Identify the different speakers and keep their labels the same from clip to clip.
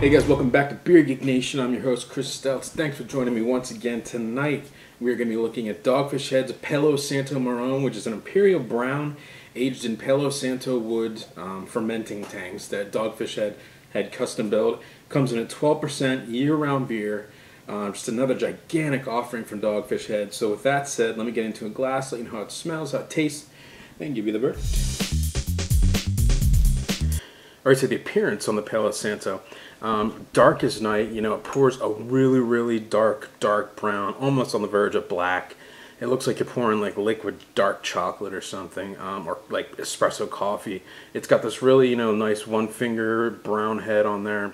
Speaker 1: Hey guys, welcome back to Beer Geek Nation. I'm your host, Chris Stelz. Thanks for joining me once again. Tonight, we're going to be looking at Dogfish Head's Palo Santo Marron, which is an Imperial Brown aged in Palo Santo wood fermenting tanks that Dogfish Head had custom built. Comes in at 12% year-round beer. Just another gigantic offering from Dogfish Head. So with that said, let me get into a glass, let you know how it smells, how it tastes, and give you the verdict. Alright, so the appearance on the Palo Santo. Dark as night, you know, it pours a really dark brown, almost on the verge of black. It looks like you're pouring like liquid dark chocolate or something, or like espresso coffee. It's got this really, you know, nice one finger brown head on there.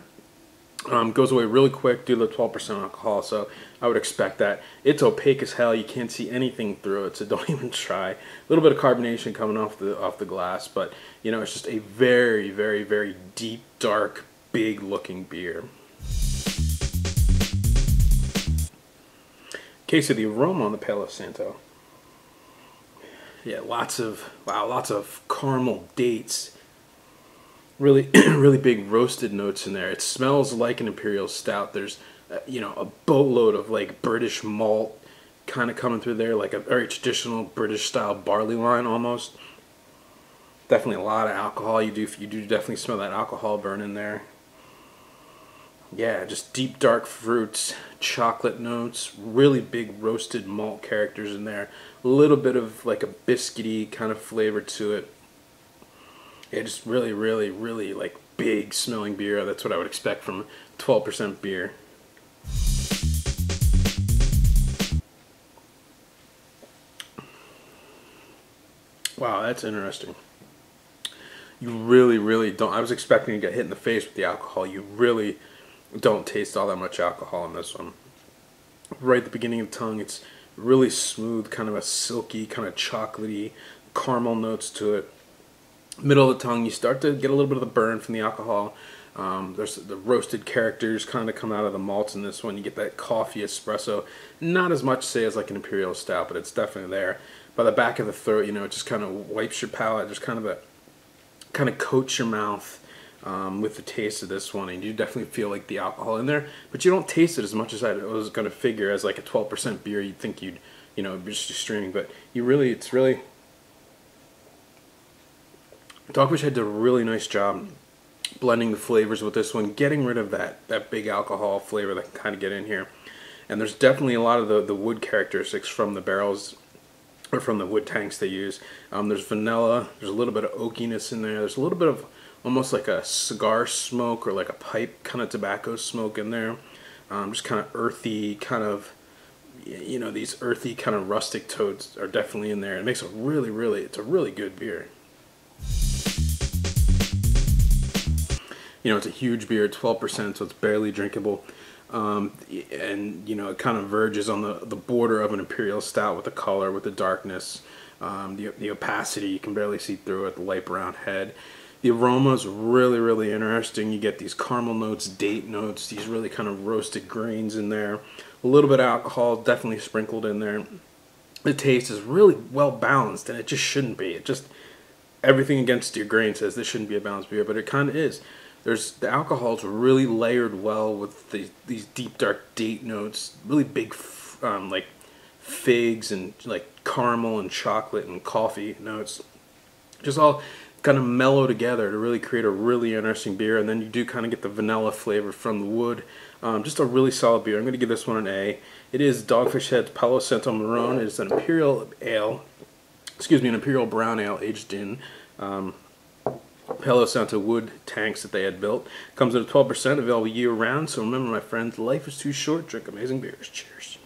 Speaker 1: Goes away really quick due to the 12% alcohol, so I would expect that. It's opaque as hell. You can't see anything through it, so don't even try. A little bit of carbonation coming off the glass, but you know, it's just a very deep, dark, big looking beer. Okay, so the aroma on the Palo Santo. Yeah, lots of caramel dates. Really really big roasted notes in there. It smells like an Imperial Stout. There's you know, a boatload of like British malt kind of coming through there, like a very traditional British style barley wine almost. Definitely a lot of alcohol. You do definitely smell that alcohol burn in there. Yeah, just deep dark fruits, chocolate notes, really big roasted malt characters in there. A little bit of like a biscuity kind of flavor to it. Yeah, just really like big smelling beer. That's what I would expect from 12% beer. Wow, that's interesting. You really don't. I was expecting to get hit in the face with the alcohol. You really don't taste all that much alcohol in this one. Right at the beginning of the tongue, it's really smooth, kind of a silky, kind of chocolatey caramel notes to it. Middle of the tongue, you start to get a little bit of the burn from the alcohol. There's the roasted characters kind of come out of the malts in this one. You get that coffee espresso. Not as much, say, as like an Imperial Stout, but it's definitely there. By the back of the throat, you know, it just kind of wipes your palate. Just kind of coats your mouth with the taste of this one, and you definitely feel like the alcohol in there. But you don't taste it as much as I was going to figure as like a 12% beer. You'd think you'd, you know, be just streaming, but it's really. Dogfish Head did a really nice job blending the flavors with this one, getting rid of that big alcohol flavor that can kind of get in here. And there's definitely a lot of the wood characteristics from the barrels, or from the wood tanks they use. There's vanilla, there's a little bit of oakiness in there, there's a little bit of almost like a cigar smoke or like a pipe kind of tobacco smoke in there. Just kind of earthy, kind of, you know, these earthy kind of rustic tones are definitely in there. It makes a it's a really good beer. You know, it's a huge beer, 12%, so it's barely drinkable. And, you know, it kind of verges on the border of an Imperial Stout with the color, with the darkness, the opacity. You can barely see through it, the light brown head. The aroma is really interesting. You get these caramel notes, date notes, these really kind of roasted grains in there. A little bit of alcohol definitely sprinkled in there. The taste is really well balanced, and it just shouldn't be. It just, everything against your grain says this shouldn't be a balanced beer, but it kind of is. The alcohol's really layered well with these deep dark date notes, really big like figs and like caramel and chocolate and coffee notes, just all kind of mellow together to really create a really interesting beer. And then you do kind of get the vanilla flavor from the wood. Just a really solid beer. I'm going to give this one an A. It is Dogfish Head's Palo Santo Marron. It is an Imperial Ale, an Imperial Brown Ale aged in Palo Santo wood tanks that they had built. Comes at 12%, available year round. So remember, my friends, life is too short. Drink amazing beers. Cheers.